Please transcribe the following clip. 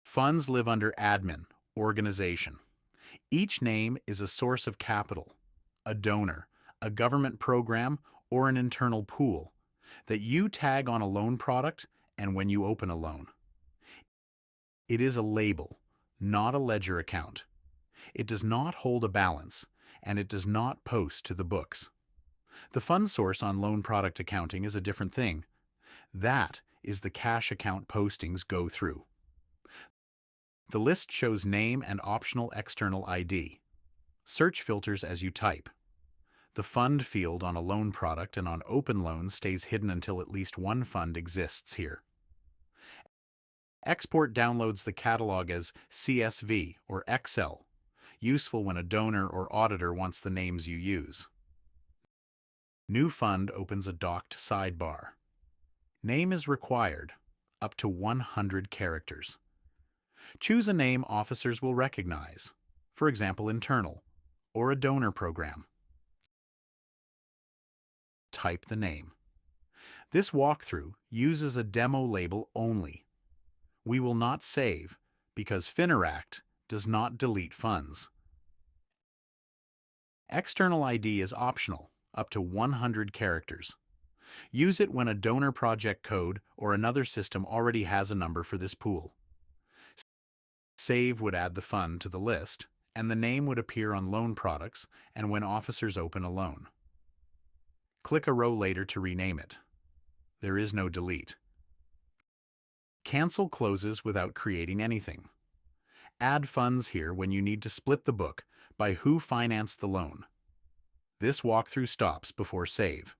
Funds live under admin, organization. Each name is a source of capital, a donor, a government program, or an internal pool that you tag on a loan product and when you open a loan. It is a label, not a ledger account. It does not hold a balance, and it does not post to the books. The fund source on loan product accounting is a different thing. That is the cash account postings go through. The list shows name and optional external ID. Search filters as you type. The fund field on a loan product and on open loans stays hidden until at least one fund exists here. Export downloads the catalog as CSV or Excel, useful when a donor or auditor wants the names you use. New fund opens a docked sidebar. Name is required, up to 100 characters. Choose a name officers will recognize, for example internal, or a donor program. Type the name. This walkthrough uses a demo label only. We will not save because Fineract does not delete funds. External ID is optional, up to 100 characters. Use it when a donor project code or another system already has a number for this pool. Save would add the fund to the list, and the name would appear on loan products and when officers open a loan. Click a row later to rename it. There is no delete. Cancel closes without creating anything. Add funds here when you need to split the book by who financed the loan. This walkthrough stops before save.